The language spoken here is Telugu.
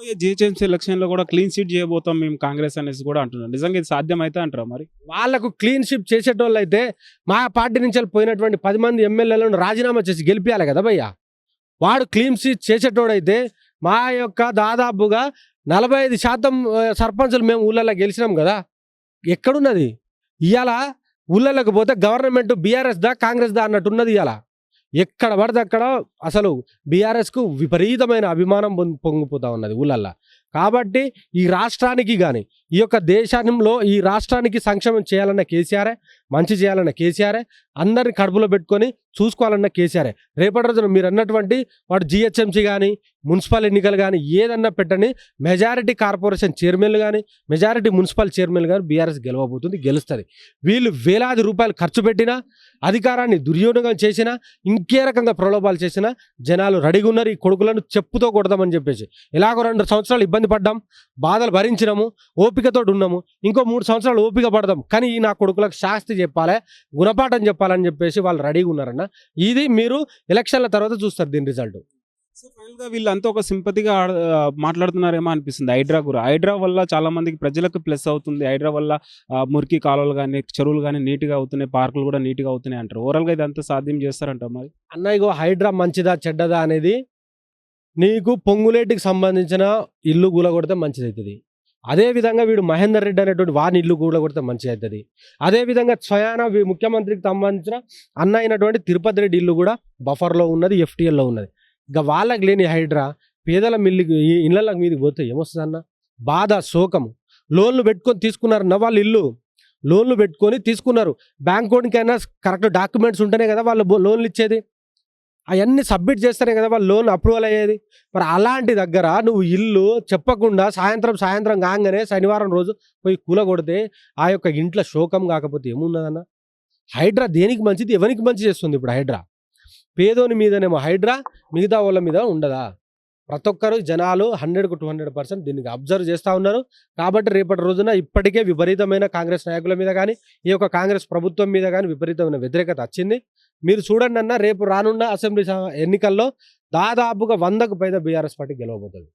రాబోయే జీహెచ్ఎంసీ ఎలక్షన్‌లో కూడా క్లీన్ స్వీప్ చేయబోతాం మేము కాంగ్రెస్ అనేసి కూడా అంటున్నారు. నిజంగా ఇది సాధ్యమైతా అంటారా మరి? వాళ్ళకు క్లీన్ షిప్ చేసేటోళ్ళైతే మా పార్టీ నుంచి పోయినటువంటి 10 మంది ఎమ్మెల్యేలను రాజీనామా చేసి గెలిపియాలి కదా భయ్యా. వాడు క్లీన్ షీట్ చేసేటోడైతే మా యొక్క దాదాపుగా 45% సర్పంచులు మేము ఊళ్ళల్లో గెలిచినాం కదా. ఎక్కడున్నది ఇవాళ? ఊళ్ళలోకి పోతే గవర్నమెంట్ బీఆర్ఎస్ దా కాంగ్రెస్ దా అన్నట్టున్నది ఇవాళ. ఎక్కడ పడితే అక్కడ అసలు బీఆర్ఎస్కు విపరీతమైన అభిమానం పొంగిపోతా ఉన్నది ఊళ్ళల్లో. కాబట్టి ఈ రాష్ట్రానికి కానీ ఈ యొక్క దేశంలో ఈ రాష్ట్రానికి సంక్షేమం చేయాలన్న కేసీఆరే, మంచి చేయాలన్న కేసీఆరే, అందరిని కడుపులో పెట్టుకొని చూసుకోవాలన్న కేసీఆరే. రేపటి రోజున మీరు అన్నటువంటి వాడు జిహెచ్ఎంసీ కానీ మున్సిపల్ ఎన్నికలు కానీ ఏదన్నా పెట్టని మెజారిటీ కార్పొరేషన్ చైర్మన్లు కానీ మెజారిటీ మున్సిపల్ చైర్మన్లు కానీ బీఆర్ఎస్ గెలవబోతుంది, గెలుస్తుంది. వీళ్ళు వేలాది రూపాయలు ఖర్చు పెట్టినా, అధికారాన్ని దుర్వినియోగం చేసినా, ఇంకే రకంగా ప్రలోభాలు చేసినా జనాలు రెడీగా ఉన్నారు ఈ కొడుకులను చెప్పుతో కొడదామని చెప్పేసి. ఎలాగో 2 సంవత్సరాలు ఇబ్బంది పడ్డాం, బాధలు భరించినాము, ఓపికతో ఉన్నాము, ఇంకో 3 సంవత్సరాలు ఓపిక పడదాం, కానీ ఈ నా కొడుకులకు శాస్తి చెప్పాలి, గుణపాఠం చెప్పాలని చెప్పేసి వాళ్ళు రెడీగా ఉన్నారన్న. ఇది మీరు ఎలక్షన్ల తర్వాత చూస్తారు దీని రిజల్ట్. సో ఫైనల్‌గా వీళ్ళంతా ఒక సింపతిగా మాట్లాడుతున్నారేమో అనిపిస్తుంది హైడ్రా కూడా. హైడ్రా వల్ల చాలా మందికి ప్రజలకు ప్లస్ అవుతుంది. హైడ్రా వల్ల మురికి కాలువలు కానీ చెరువులు కానీ నీట్‌గా అవుతున్నాయి, పార్కులు కూడా నీట్‌గా అవుతున్నాయి అంటారు. ఓవరాల్‌గా ఇదంతా సాధ్యం చేస్తారంట మరి? అన్న ఇగో హైడ్రా మంచిదా చెడ్డదా అనేది నీకు పొంగులేటికి సంబంధించిన ఇల్లు కూలగొడితే మంచిది అవుతుంది. అదేవిధంగా వీడు మహేందర్ రెడ్డి అనేటువంటి వాని ఇల్లు కూలగొడితే మంచిది అవుతుంది. అదేవిధంగా స్వయాన ముఖ్యమంత్రికి సంబంధించిన అన్న అయినటువంటి తిరుపతి రెడ్డి ఇల్లు కూడా బఫర్లో ఉన్నది, ఎఫ్టీఎల్లో ఉన్నది. ఇక వాళ్ళకి లేని హైడ్రా పేదల ఇళ్ళకి మీదకి పోతే ఏమొస్తుంది అన్న? బాధ, శోకము. లోన్లు పెట్టుకొని తీసుకున్నారన్న వాళ్ళు ఇల్లు, లోన్లు పెట్టుకొని తీసుకున్నారు. బ్యాంకోనికైనా కరెక్ట్ డాక్యుమెంట్స్ ఉంటేనే కదా వాళ్ళు లోన్లు ఇచ్చేది. అవన్నీ సబ్మిట్ చేస్తేనే కదా వాళ్ళు లోన్ అప్రూవల్ అయ్యేది. మరి అలాంటి దగ్గర నువ్వు ఇల్లు చెప్పకుండా సాయంత్రం కాగానే శనివారం రోజు పోయి కూలగొడితే ఆ యొక్క ఇంట్లో శోకం కాకపోతే ఏమున్నదన్న? హైడ్రా దేనికి మంచిది, ఎవరికి మంచి చేస్తుంది? ఇప్పుడు హైడ్రా పేదోని మీదనేమో హైడ్రా, మిగతా వాళ్ళ మీద ఉండదా? ప్రతి ఒక్కరు జనాలు 100కు 200% దీనికి అబ్జర్వ్ చేస్తూ ఉన్నారు. కాబట్టి రేపటి రోజున ఇప్పటికే విపరీతమైన కాంగ్రెస్ నాయకుల మీద కానీ ఈ యొక్క కాంగ్రెస్ ప్రభుత్వం మీద కానీ విపరీతమైన వ్యతిరేకత వచ్చింది. మీరు చూడండి అన్న, రేపు రానున్న అసెంబ్లీ ఎన్నికల్లో దాదాపుగా 100కు పైగా బీఆర్ఎస్ పార్టీ గెలవబోతుంది.